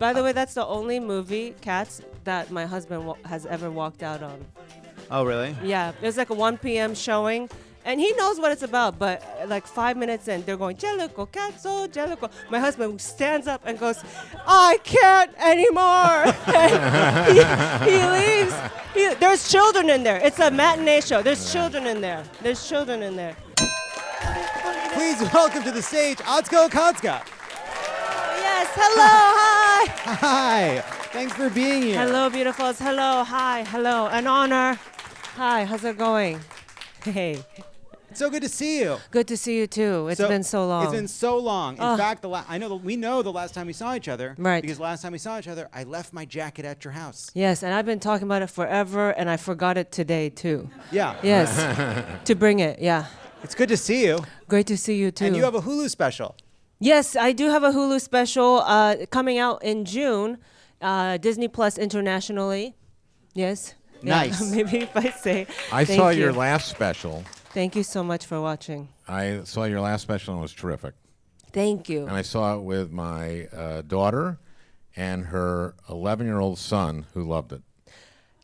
By the way, that's the only movie, Cats, that my husband has ever walked out on. Oh, really? Yeah, it was like a 1 p.m. showing, and he knows what it's about, but like 5 minutes in, they're going, Jellico, Catso, Jellico. My husband stands up and goes, I can't anymore. he leaves. There's children in there. It's a matinee show. There's children in there. Please welcome to the stage, Atsuko Okatsuka. Yes, hello, hi. Hi. Thanks for being here. Hello, beautifuls. Hello, hi, hello. An honor. Hi, how's it going? Hey. So good to see you. Good to see you too. It's been so long. It's been so long. In fact, we know the last time we saw each other. Right. Because last time we saw each other, I left my jacket at your house. Yes, and I've been talking about it forever, and I forgot it today too. Yeah. Yes. To bring it, yeah. It's good to see you. Great to see you too. And you have a Hulu special. Yes, I do have a Hulu special coming out in June, Disney Plus internationally. Yes. Nice. Yeah, maybe if I say. I saw your last special. Thank you so much for watching. I saw your last special and it was terrific. Thank you. And I saw it with my daughter and her 11-year-old son who loved it.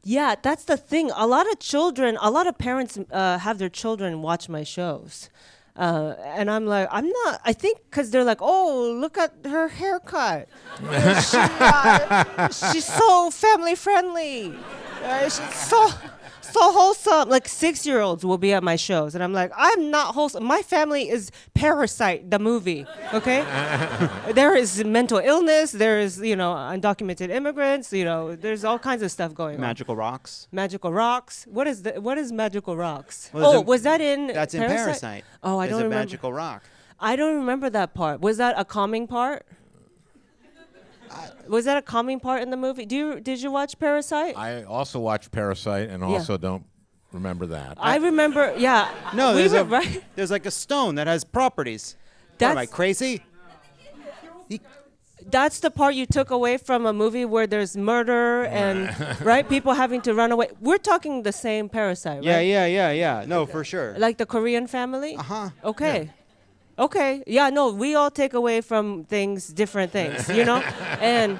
Yeah, that's the thing. A lot of parents have their children watch my shows. And I'm like, I think because they're like, oh, look at her haircut. She's so family friendly. She's so wholesome. Like 6-year-olds will be at my shows. And I'm like, I'm not wholesome. My family is Parasite, the movie, okay? There is mental illness. There is, undocumented immigrants. There's all kinds of stuff going on. Magical Rocks. Magical Rocks. What is Magical Rocks? Well, was that in That's in Parasite. Oh, I don't remember. There's a magical rock. I don't remember that part. Was that a calming part? Was that a calming part in the movie? Did you watch Parasite? I also watched Parasite and also don't remember that. I remember, yeah. No, right? There's like a stone that has properties. What, am I crazy? That's the part you took away from a movie where there's murder and right, people having to run away. We're talking the same Parasite, right? Yeah. No, for sure. Like the Korean family? Uh-huh. Okay. Yeah. Okay. Yeah, no, we all take away from things, different things, And,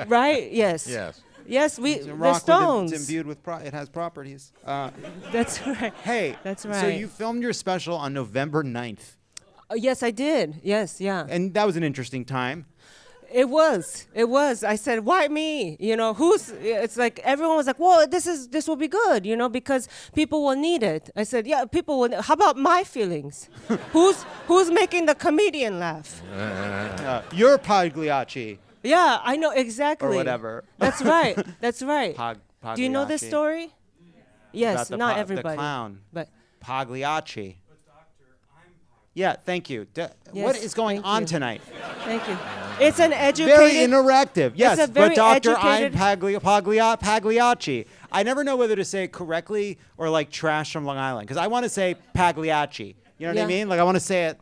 right? Yes. Yes. Yes, the stones. It's imbued with, it has properties. That's right. Hey. That's right. So you filmed your special on November 9th. Yes, I did. Yes, yeah. And that was an interesting time. It was. I said, why me? It's like everyone was like, well, this will be good, because people will need it. I said, yeah, people will. How about my feelings? Who's making the comedian laugh? You're Pagliacci. Yeah, I know exactly. Or whatever. That's right. That's right. Pagliacci. Do you know this story? Yes, not everybody. The clown. But Pagliacci. Yeah, thank you. What is going on tonight? Thank you. It's an educated... Very interactive, yes. It's a very but Dr. educated... Pagliacci. I never know whether to say it correctly or like trash from Long Island, because I want to say Pagliacci. You know what I mean? Like I want to say it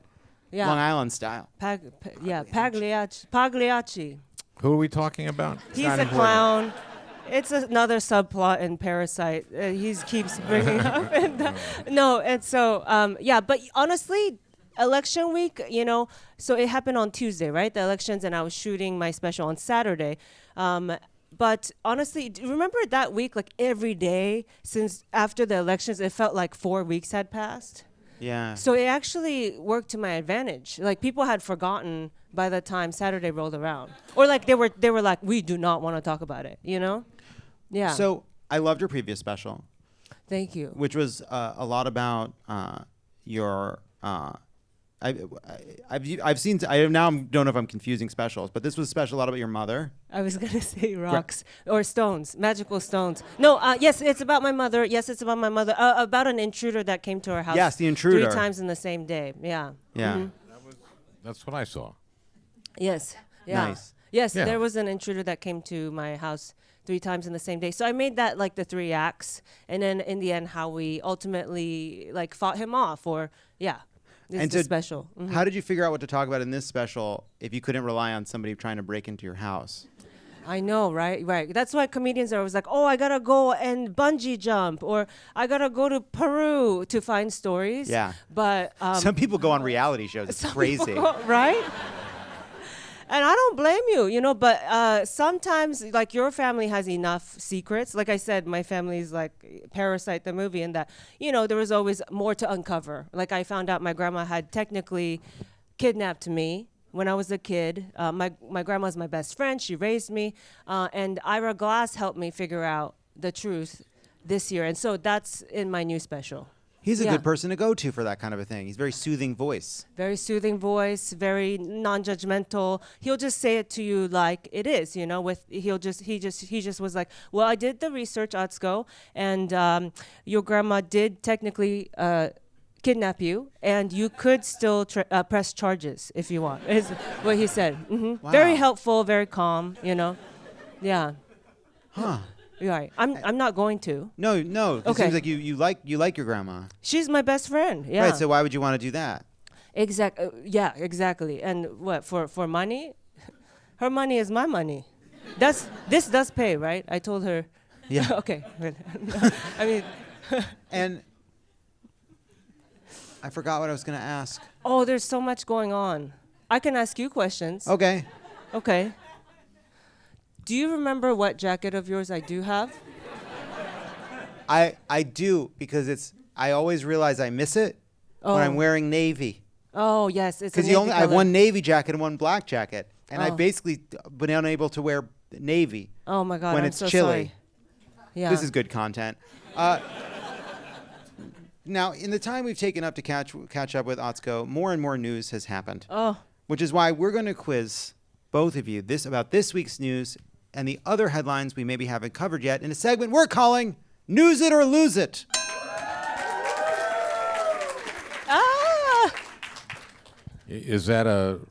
Long Island style. Pagliacci. Who are we talking about? He's a clown. It's another subplot in Parasite. He keeps bringing up. But honestly, election week, so it happened on Tuesday, right? The elections, and I was shooting my special on Saturday. But honestly, remember that week, like every day since after the elections, it felt like 4 weeks had passed. Yeah. So it actually worked to my advantage. Like people had forgotten by the time Saturday rolled around, or like they were like, we do not want to talk about it, Yeah. So I loved your previous special. Thank you. Which was a lot about your. I've seen. I now don't know if I'm confusing specials, but this was a special a lot about your mother. I was gonna say rocks or stones, magical stones. No, yes, it's about my mother. Yes, it's about my mother. About an intruder that came to our house. Yes, the intruder. 3 times in the same day. Yeah. Yeah. Mm-hmm. That's what I saw. Yes. Yeah. Nice. Yes, Yeah. there was an intruder that came to my house 3 times in the same day. So I made that like the 3 acts, and then in the end, how we ultimately like fought him off, or This is special. Mm-hmm. How did you figure out what to talk about in this special if you couldn't rely on somebody trying to break into your house? I know, right? Right. That's why comedians are always like, oh, I got to go and bungee jump, or I got to go to Peru to find stories. Yeah. But some people go on reality shows. It's crazy. Right? And I don't blame you, but sometimes like your family has enough secrets. Like I said, my family is like Parasite the movie, and that, there was always more to uncover. Like I found out my grandma had technically kidnapped me when I was a kid. My grandma's my best friend. She raised me. And Ira Glass helped me figure out the truth this year. And so that's in my new special. He's a good person to go to for that kind of a thing. He's very soothing voice. Very soothing voice, very non-judgmental. He'll just say it to you like it is, he just was like, well, I did the research, Atsuko, and your grandma did technically kidnap you, and you could still press charges if you want, is what he said. Mm-hmm. Wow. Very helpful, very calm, Yeah. Huh. Right. I'm not going to. No. It Okay. seems like you like your grandma. She's my best friend. Yeah. Right. So why would you want to do that? Yeah, exactly. And what for money? Her money is my money. This does pay, right? I told her. Yeah. Okay. I mean. And I forgot what I was going to ask. Oh, there's so much going on. I can ask you questions. Okay. Okay. Do you remember what jacket of yours I do have? I do, because I always realize I miss it when I'm wearing navy. Oh, yes. It's Because I have one navy jacket and one black jacket. And I've basically been unable to wear navy. Oh, my God. When I'm it's so chilly. sorry. Yeah. This is good content. Now, in the time we've taken up to catch up with Atsuko, more and more news has happened. Oh. Which is why we're going to quiz both of you about this week's news and the other headlines we maybe haven't covered yet in a segment we're calling News It or Lose It. Is that a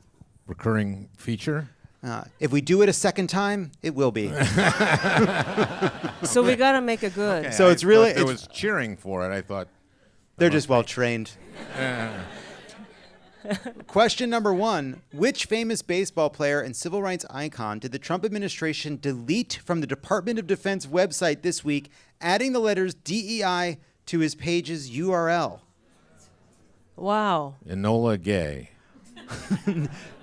recurring feature? If we do it a second time, it will be. So we got to make it good. Okay. So it's really- There was cheering for it. I thought. They're just well trained. Question number 1. Which famous baseball player and civil rights icon did the Trump administration delete from the Department of Defense website this week, adding the letters DEI to his page's URL? Wow. Enola Gay.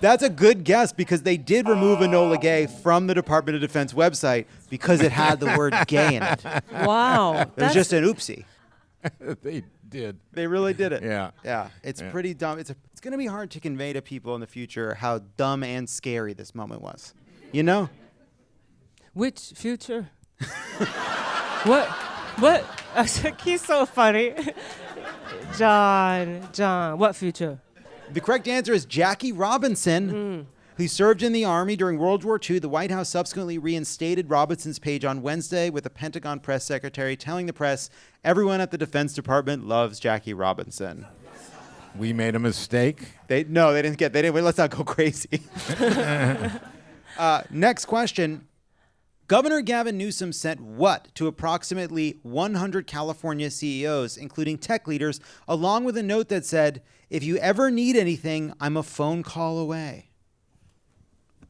That's a good guess, because they did remove Enola Gay from the Department of Defense website because it had the word gay in it. Wow. It was just an oopsie. They did. They really did it. Yeah. Yeah. It's pretty dumb. It's going to be hard to convey to people in the future how dumb and scary this moment was. Which future? What? He's so funny. John, what future? The correct answer is Jackie Robinson, who served in the Army during World War II. The White House subsequently reinstated Robinson's page on Wednesday, with the Pentagon press secretary telling the press, everyone at the Defense Department loves Jackie Robinson. We made a mistake. They didn't. Let's not go crazy. Next question. Governor Gavin Newsom sent what to approximately 100 California CEOs, including tech leaders, along with a note that said, if you ever need anything, I'm a phone call away?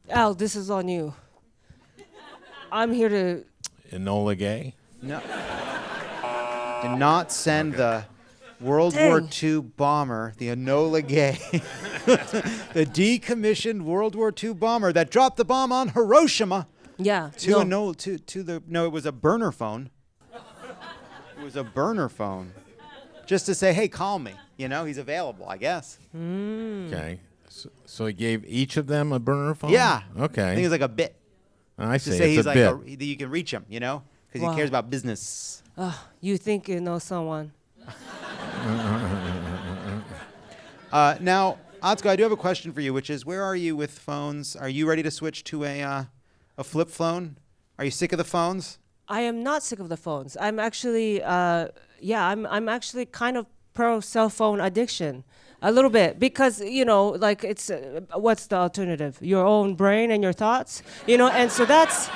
Al, this is on you. I'm here to... Enola Gay? No. Did not send the World War II bomber, the Enola Gay, the decommissioned World War II bomber that dropped the bomb on Hiroshima. Yeah. It was a burner phone. It was a burner phone. Just to say, hey, call me. He's available, I guess. Okay. So he gave each of them a burner phone? Yeah. Okay. I think it was like a bit. I see. To say It's he's a like bit. you can reach him, because Wow. he cares about business. You think you know someone. Now, Atsuko, I do have a question for you, which is, where are you with phones? Are you ready to switch to a flip phone? Are you sick of the phones? I am not sick of the phones. I'm actually, I'm actually kind of pro cell phone addiction. A little bit, because, it's, what's the alternative? Your own brain and your thoughts, and so that's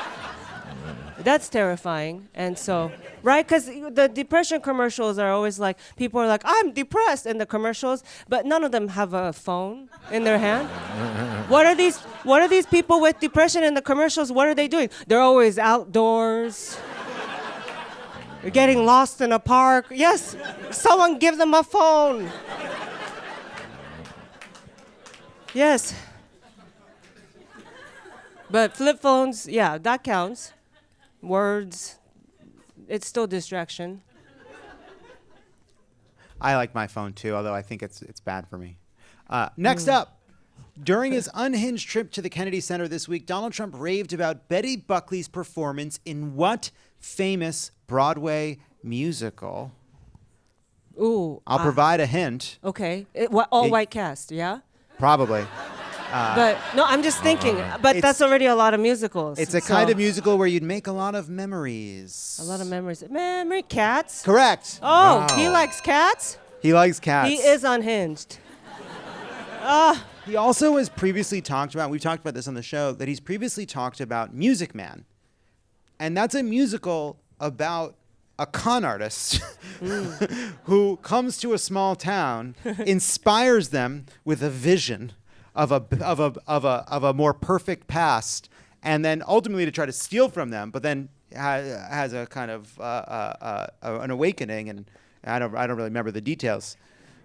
terrifying. And so, right? Because the depression commercials are always like, people are like, I'm depressed in the commercials, but none of them have a phone in their hand. What are these people with depression in the commercials? What are they doing? They're always outdoors. They're getting lost in a park. Yes, someone give them a phone. Yes. But flip phones, yeah, that counts. Words, it's still distraction. I like my phone too, although I think it's bad for me. Next up, during his unhinged trip to the Kennedy Center this week, Donald Trump raved about Betty Buckley's performance in what famous Broadway musical? Ooh. I'll provide a hint. Okay. All white cast, yeah? Probably. But no, I'm just thinking. But that's already a lot of musicals. It's a kind of musical where you'd make a lot of memories. A lot of memories. Memory Cats. Correct. Oh, Wow. he likes cats? He likes cats. He is unhinged. He also has previously talked about, we've talked about this on the show, that he's previously talked about Music Man. And that's a musical about a con artist who comes to a small town, inspires them with a vision of a more perfect past, and then ultimately to try to steal from them, but then has a kind of an awakening, and I don't really remember the details.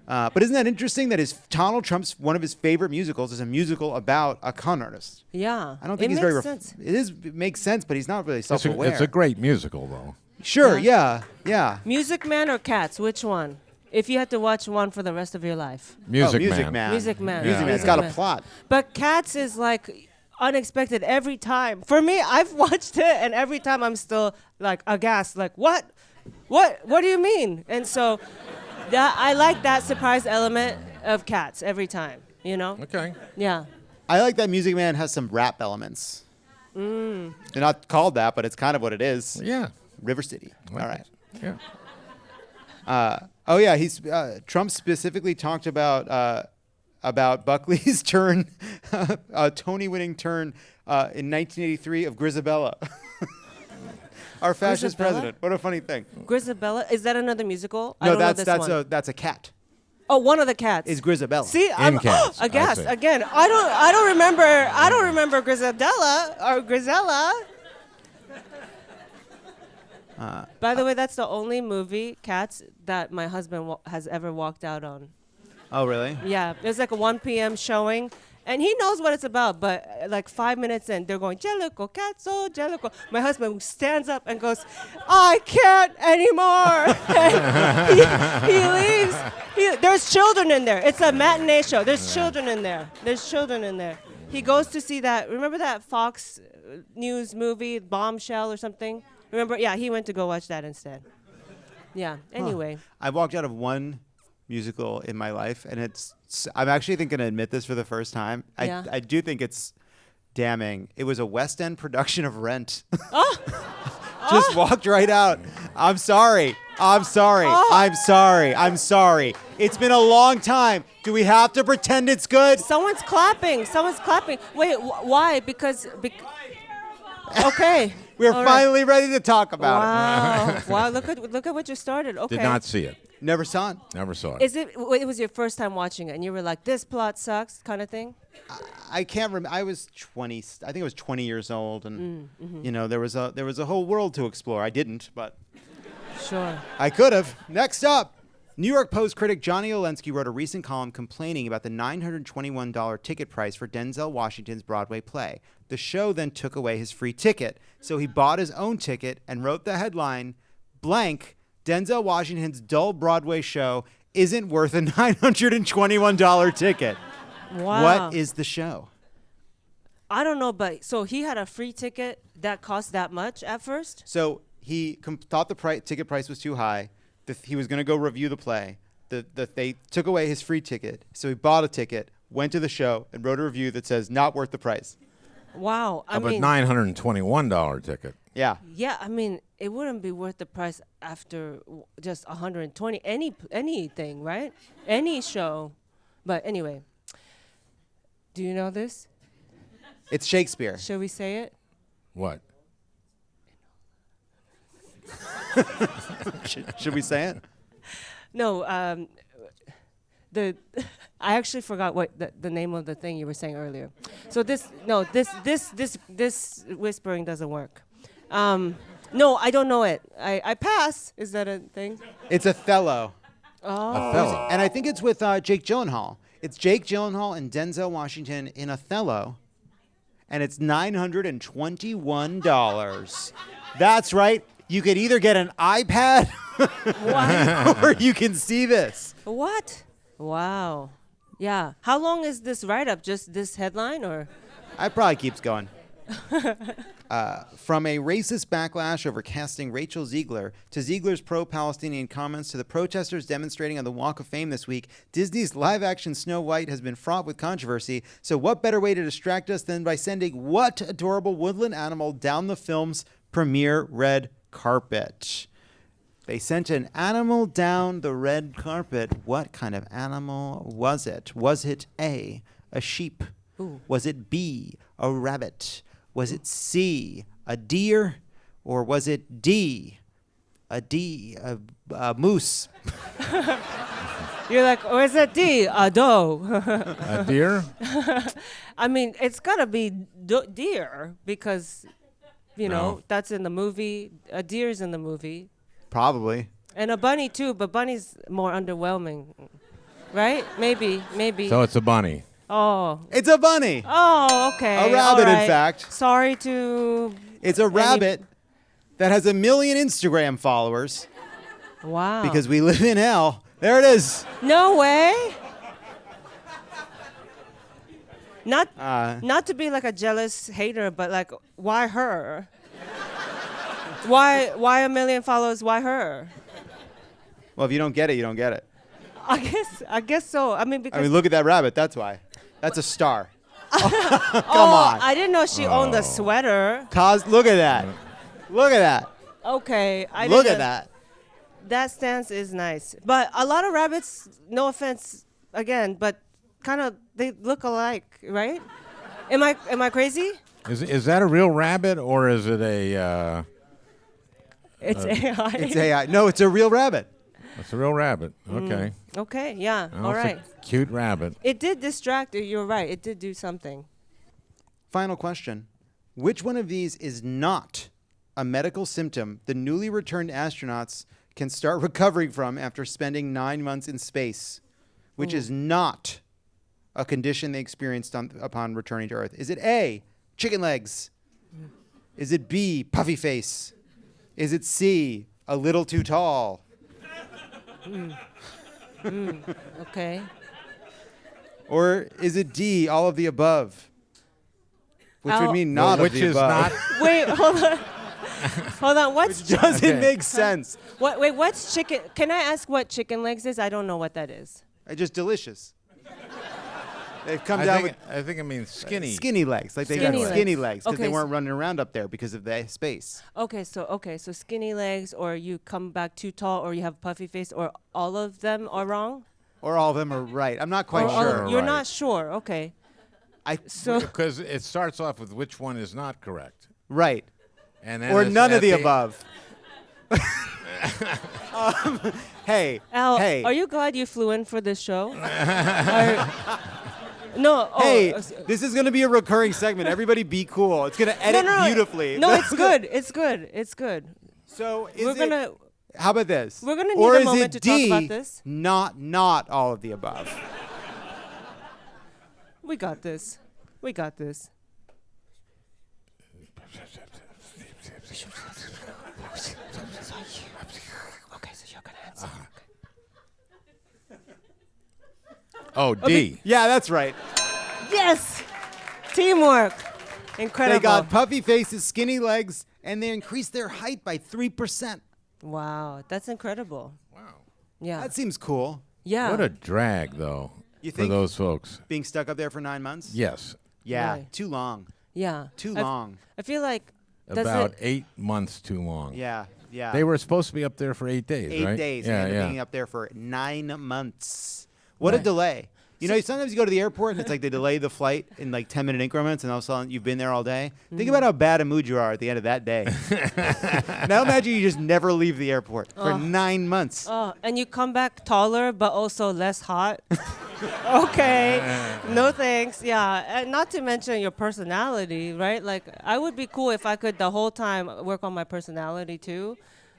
But isn't that interesting that Donald Trump's one of his favorite musicals is a musical about a con artist? Yeah. I don't think it he's makes very. sense. It makes sense, but he's not really self-aware. It's a great musical, though. Sure. Yeah. Music Man or Cats? Which one? If you had to watch one for the rest of your life. Music Music Man. Music Man. Yeah. Music Man. It's Music got Man. a plot. But Cats is like unexpected every time. For me, I've watched it, and every time I'm still like aghast. Like, what? What do you mean? And so I like that surprise element of Cats every time, you know? Okay. Yeah. I like that Music Man has some rap elements. They're not called that, but it's kind of what it is. Yeah. River City. All right. Yeah. Oh yeah, he's Trump specifically talked about Buckley's turn, Tony-winning turn in 1983 of Grisabella. Our fascist Grisabella? president. What a funny thing. Grisabella, is that another musical? I No, don't know that's this one. that's a cat. Oh, one of the cats. Is Grisabella. See, I'm Cats, I aghast see. again. I don't remember Grisabella or Grisella. By the way, that's the only movie, Cats, that my husband has ever walked out on. Oh really? Yeah, there's like a 1 p.m. showing, and he knows what it's about, but like 5 minutes in, they're going, Jellico, Catso, Jellico. My husband stands up and goes, I can't anymore. he leaves. There's children in there. It's a matinee show. There's children in there. He goes to see that, remember that Fox News movie, Bombshell or something? Remember? Yeah, he went to go watch that instead. Yeah, anyway. I walked out of one musical in my life, and I'm actually going to admit this for the first time. Yeah. I do think it's damning. It was a West End production of Rent. Just walked right out. I'm sorry. It's been a long time. Do we have to pretend it's good? Someone's clapping. Wait, why? Because okay. We're All right. finally ready to talk about it. Wow, look at what you started. Okay. Did not see it. Never saw it. Never saw it. It was your first time watching it, and you were like, this plot sucks, kind of thing? I can't remember. I was 20. I think I was 20 years old, and you know there was a whole world to explore. I didn't, but Sure. I could have. Next up, New York Post critic Johnny Olensky wrote a recent column complaining about the $921 ticket price for Denzel Washington's Broadway play. The show then took away his free ticket, so he bought his own ticket and wrote the headline, blank, Denzel Washington's dull Broadway show isn't worth a $921 ticket. Wow. What is the show? I don't know, but so he had a free ticket that cost that much at first? So he thought the ticket price was too high. He was going to go review the play. They took away his free ticket. So he bought a ticket, went to the show, and wrote a review that says, not worth the price. Wow. I Of a mean, $921 ticket. Yeah. yeah, I mean, it wouldn't be worth the price after just 120 anything, right? Any show. But anyway, do you know this? It's Shakespeare. Should we say it? What? Should we say it? No, I actually forgot what the name of the thing you were saying earlier. So this whispering doesn't work. No, I don't know it. I pass. Is that a thing? It's Othello. Oh. Othello. And I think it's with Jake Gyllenhaal. It's Jake Gyllenhaal and Denzel Washington in Othello. and it's $921. That's right. You could either get an iPad or you can see this. What? Wow. Yeah. How long is this write-up? Just this headline, or? It probably keeps going. From a racist backlash over casting Rachel Ziegler to Ziegler's pro-Palestinian comments to the protesters demonstrating on the Walk of Fame this week, Disney's live-action Snow White has been fraught with controversy. So what better way to distract us than by sending what adorable woodland animal down the film's premiere red carpet? They sent an animal down the red carpet. What kind of animal was it? Was it A, a sheep? Ooh. Was it B, a rabbit? Was it C, a deer? Or was it D, a moose? You're like, or is it D, a doe? A deer? I mean, it's gotta be deer because, you know, No. that's in the movie. A deer's in the movie. Probably. And a bunny too, but bunny's more underwhelming, right? Maybe. So it's a bunny. Oh, It's a bunny. okay. A rabbit, all right. in fact. Sorry to. It's a rabbit that has 1 million Instagram followers Wow. because we live in hell. There it is. No way. Not Uh, not to be like a jealous hater, but like, why her? Why 1 million followers? Why her? Well, if you don't get it, you don't get it. I guess so. I mean, because I mean, look at that rabbit. That's why. That's a star. Come oh, on. I didn't know she owned the sweater. Look at that. Look at that. Okay, I Look didn't- at that. That stance is nice, but a lot of rabbits. No offense, again, but kind of they look alike, right? Am I crazy? Is that a real rabbit or is it a? It's AI. It's AI. No, it's a real rabbit. It's a real rabbit. Okay. Okay, yeah, Well, all it's right. a cute rabbit. It did distract you. You're right. It did do something. Final question. Which one of these is not a medical symptom the newly returned astronauts can start recovering from after spending 9 months in space? Which is not a condition they experienced upon returning to Earth? Is it A, chicken legs? Is it B, puffy face? Is it C, a little too tall? Okay. Or is it D, all of the above? Which would Al- mean not Which of the is above. not. Wait, hold on. Hold on. What's Doesn't Okay. make sense. wait? What's chicken? Can I ask what chicken legs is? I don't know what that is. They're just delicious. They've come down with I think it means skinny. skinny legs. Like they Skinny got legs. skinny legs because Okay, they so- weren't running around up there because of the space. Okay, so skinny legs, or you come back too tall, or you have puffy face, or all of them are wrong. Or all of them are right. I'm not quite Or all of- sure. You're Right. not sure. Okay. So Because it starts off with which one is not correct, Right. and then Or it's none of at the above. Hey. Al, hey. are you glad you flew in for this show? No. Oh, Hey, uh, this is going to be a recurring segment. Everybody be cool. It's going to edit no. beautifully. No, it's good. It's good. It's good. So is We're it, gonna. how about this? We're gonna need or a is moment it to talk D, about this. Not all of the above. We got this. We got this. Okay, so you're gonna answer. Oh, D. Yeah, that's right. Yes. Teamwork. Incredible. They got puffy faces, skinny legs, and they increased their height by 3%. Wow, that's incredible. Wow. Yeah. That seems cool. Yeah. What a drag, though, You for think those folks. being stuck up there for 9 months? Yes, Yeah, Right. too long. Yeah. Too I f- long. I feel like. does about it- 8 months too long. Yeah, yeah. They were supposed to be up there for 8 days, 8 right? days. Yeah, and yeah. being up there for 9 months. What a Right. delay. You know, sometimes you go to the airport and it's like they delay the flight in like 10-minute increments, and all of a sudden you've been there all day. Think about how bad a mood you are at the end of that day. Now imagine you just never leave the airport for 9 months. Oh, and you come back taller, but also less hot. Okay. No thanks. Yeah. And not to mention your personality, right? Like, I would be cool if I could the whole time work on my personality too,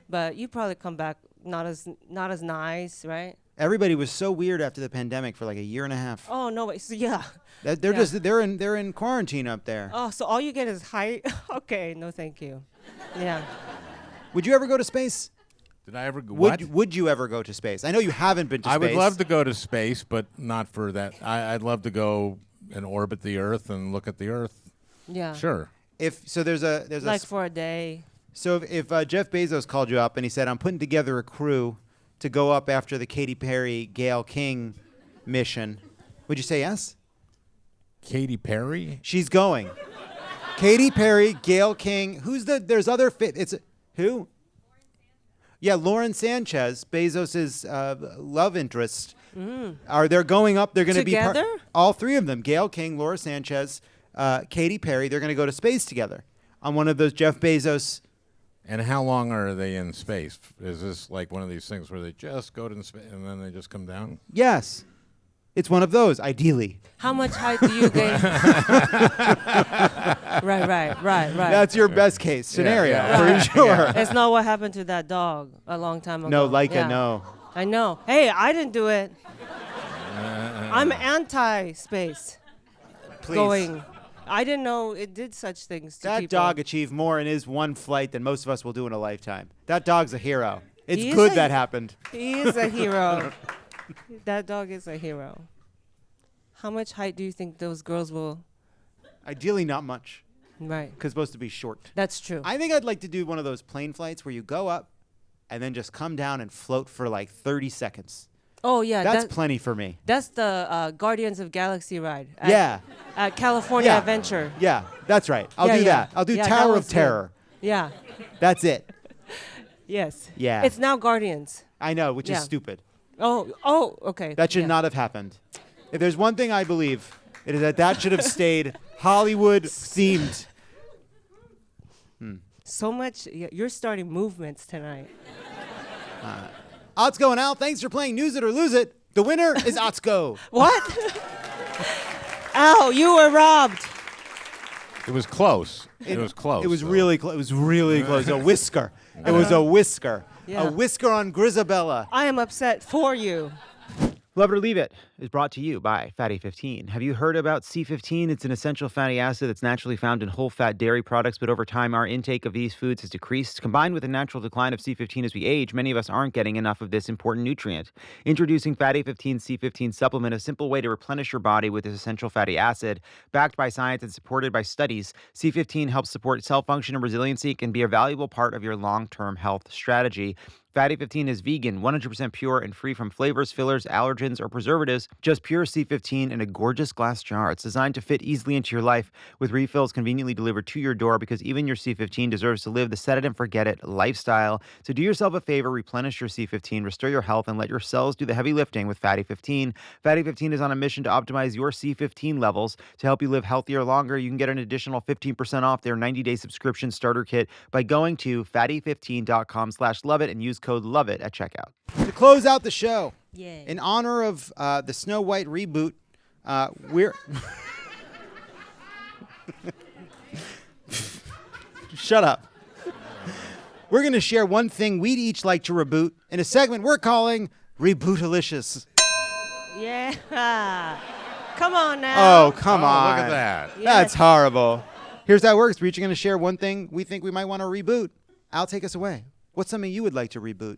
but you probably come back not as nice, right? Everybody was so weird after the pandemic for like a year and a half. Oh no, wait. So yeah. They're in quarantine up there. Oh, so all you get is height? Okay, no thank you. Yeah. Would you ever go to space? Did I ever go? What? Would you ever go to space? I know you haven't been to space. I would love to go to space, but not for that. I'd love to go and orbit the Earth and look at the Earth. Yeah. Sure. There's like for a day. So if Jeff Bezos called you up and he said, "I'm putting together a crew to go up after the Katy Perry, Gayle King mission," would you say yes? Katy Perry? She's going. Katy Perry, Gayle King. There's other who? Yeah, Lauren Sanchez, Bezos's love interest. They're going up. They're going to be all three of them. Gayle King, Laura Sanchez, Katy Perry. They're going to go to space together on one of those Jeff Bezos. And how long are they in space? Is this like one of these things where they just go to space and then they just come down? Yes. It's one of those, ideally. How much height do you gain? Right. That's your best case scenario, for sure. Yeah. It's not what happened to that dog a long time ago. No, Laika, no. I know. Hey, I didn't do it. I'm anti-space. Please. Going. I didn't know it did such things to that people. Dog achieved more in his one flight than most of us will do in a lifetime. That dog's a hero. It's He is good a- that happened. He is a hero. That dog is a hero. How much height do you think those girls will? Ideally, not much, Right. because it's supposed to be short. That's true. I think I'd like to do one of those plane flights where you go up and then just come down and float for like 30 seconds. Oh yeah, That's plenty for me. That's the Guardians of Galaxy ride. At California Yeah. Adventure. Yeah, that's right. I'll do that. I'll do Yeah, that Tower was of good. Terror. Yeah. That's it. Yes. Yeah. It's now Guardians. I know, which Yeah. is stupid. Oh, okay. That should Yeah. not have happened. If there's one thing I believe, it is that should have stayed Hollywood themed. So much. You're starting movements tonight. Atsuko and Al, thanks for playing News It or Lose It. The winner is Atsuko. What? Ow! You were robbed. It was close. It was close. It was though. really close. It was really close. A whisker. It was a whisker. Yeah. A whisker on Grisabella. I am upset for you. Love It or Leave It is brought to you by Fatty 15. Have you heard about C15? It's an essential fatty acid that's naturally found in whole fat dairy products, but over time our intake of these foods has decreased. Combined with the natural decline of C15 as we age, many of us aren't getting enough of this important nutrient. Introducing Fatty 15 C15 supplement, a simple way to replenish your body with this essential fatty acid. Backed by science and supported by studies, C15 helps support cell function and resiliency. It can be a valuable part of your long-term health strategy. Fatty 15 is vegan, 100% pure, and free from flavors, fillers, allergens, or preservatives. Just pure C15 in a gorgeous glass jar. It's designed to fit easily into your life, with refills conveniently delivered to your door, because even your C15 deserves to live the set it and forget it lifestyle. So do yourself a favor, replenish your C15, restore your health, and let your cells do the heavy lifting with Fatty 15. Fatty 15 is on a mission to optimize your C15 levels to help you live healthier longer. You can get an additional 15% off their 90-day subscription starter kit by going to fatty15.com/loveit and use code LOVEIT at checkout. To close out the show, Yay. in honor of the Snow White reboot, we're... Shut up. We're going to share one thing we'd each like to reboot in a segment we're calling Rebootilicious. Yeah. Come on now. Oh, come on. Look at that. Yes. That's horrible. Here's how it works. We're each going to share one thing we think we might want to reboot. Al, take us away. What's something you would like to reboot?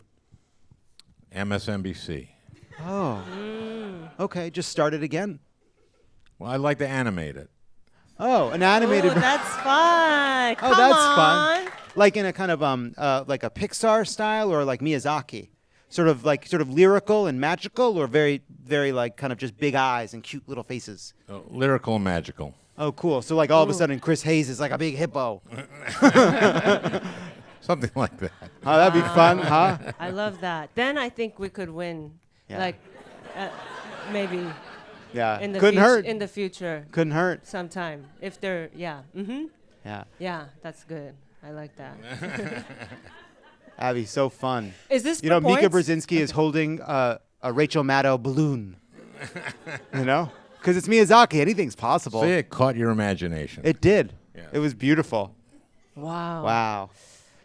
MSNBC. Oh. Okay, just start it again. Well, I'd like to animate it. Oh, an animated. Ooh, that's fun. Oh, Come that's on. fun. Like in a kind of like a Pixar style, or like Miyazaki, sort of lyrical and magical, or very like kind of just big eyes and cute little faces. Lyrical and magical. Oh, cool. So like all of a sudden Chris Hayes is like a big hippo. Something like that. Oh, that'd be fun, huh? I love that. Then I think we could win. Yeah. Like, maybe Yeah. in the Couldn't hurt. in the future Couldn't hurt. sometime if they're Yeah. yeah, that's good. I like that. That'd be so fun. Is this You know, for Mika points? Brzezinski is holding a Rachel Maddow balloon. You know? Because it's Miyazaki. Anything's possible. See, it caught your imagination. It did. Yeah. It was beautiful. Wow. Wow.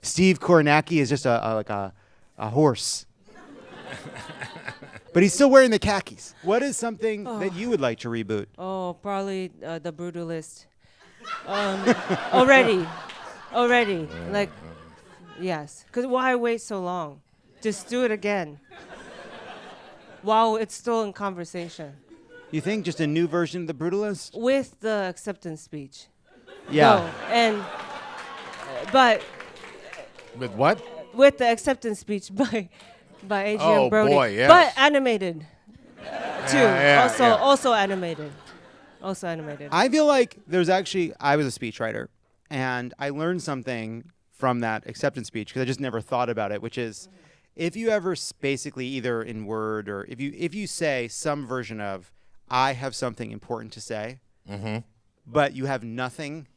Steve Kornacki is just like a horse. But he's still wearing the khakis. What is something that you would like to reboot? Oh, probably the Brutalist. Already. Like, yes. Because why wait so long? Just do it again. While it's still in conversation. You think just a new version of the Brutalist? With the acceptance speech. Yeah. No, but With what? with the acceptance speech by Adrian Oh, Brody. boy, yes. But animated too. Yeah. Also animated. Also animated. I feel like I was a speechwriter, and I learned something from that acceptance speech because I just never thought about it, which is if you ever basically either in word or if you say some version of I have something important to say, but you have nothing,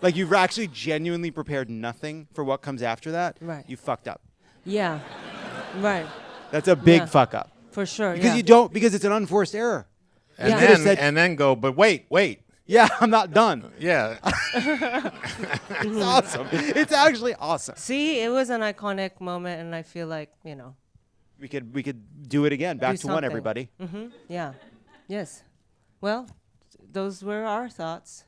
like you've actually genuinely prepared nothing for what comes after that, Right. you fucked up. Yeah. Right. That's a big Yeah. fuck up. For sure. Because yeah. because it's an unforced error. And Yeah. could've said- then go, but wait. Yeah, I'm not done. Yeah. It's awesome. It's actually awesome. See, it was an iconic moment, and I feel like, We could do it again. Back Do to one, something. everybody. yeah. Yes. Well, those were our thoughts.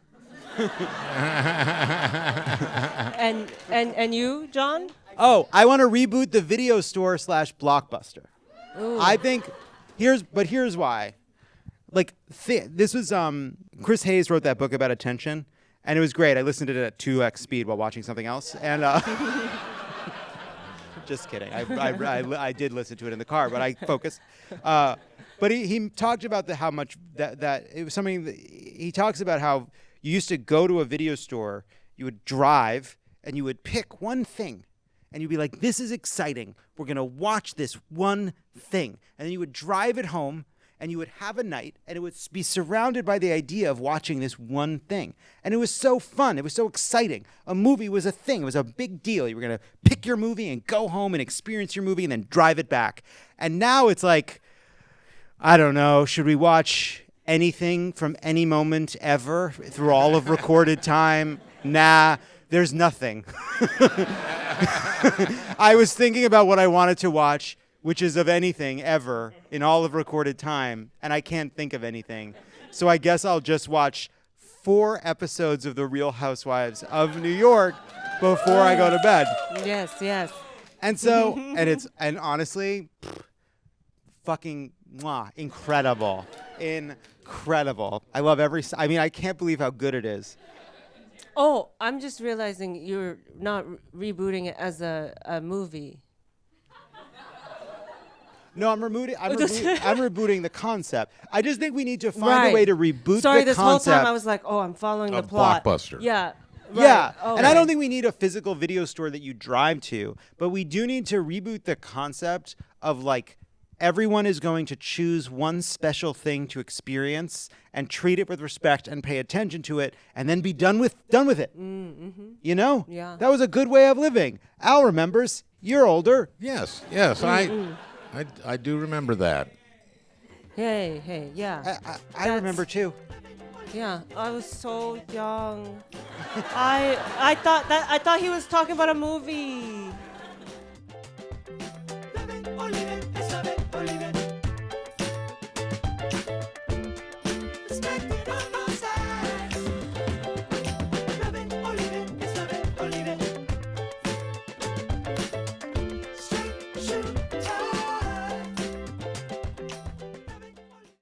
and you, John? Oh, I want to reboot the video store / Blockbuster. Ooh. I think here's why. Like this was Chris Hayes wrote that book about attention, and it was great. I listened to it at 2x speed while watching something else, and just kidding. I did listen to it in the car, but I focused. But he talked about how much that it was something that he talks about how you used to go to a video store, you would drive, and you would pick one thing. And you'd be like, this is exciting. We're going to watch this one thing. And then you would drive it home, and you would have a night, and it would be surrounded by the idea of watching this one thing. And it was so fun. It was so exciting. A movie was a thing. It was a big deal. You were going to pick your movie and go home and experience your movie and then drive it back. And now it's like, I don't know, should we watch anything from any moment ever through all of recorded time? Nah, there's nothing. I was thinking about what I wanted to watch, which is of anything ever in all of recorded time, and I can't think of anything. So I guess I'll just watch 4 episodes of The Real Housewives of New York before I go to bed. Yes. And so, and honestly, fucking incredible. Incredible. I love I can't believe how good it is. Oh, I'm just realizing you're not rebooting it as a movie. No, I'm rebooting the concept. I just think we need to find a way to reboot Sorry, the this concept. whole time I was like, I'm following A the plot. Blockbuster. Yeah. Yeah, Right. and I don't think we need a physical video store that you drive to, but we do need to reboot the concept of like everyone is going to choose one special thing to experience and treat it with respect and pay attention to it and then be done with it. You know? Yeah. That was a good way of living. Al remembers. You're older. Yes. I do remember that. Hey, yeah. I remember too. Yeah, I was so young. I thought he was talking about a movie. Spend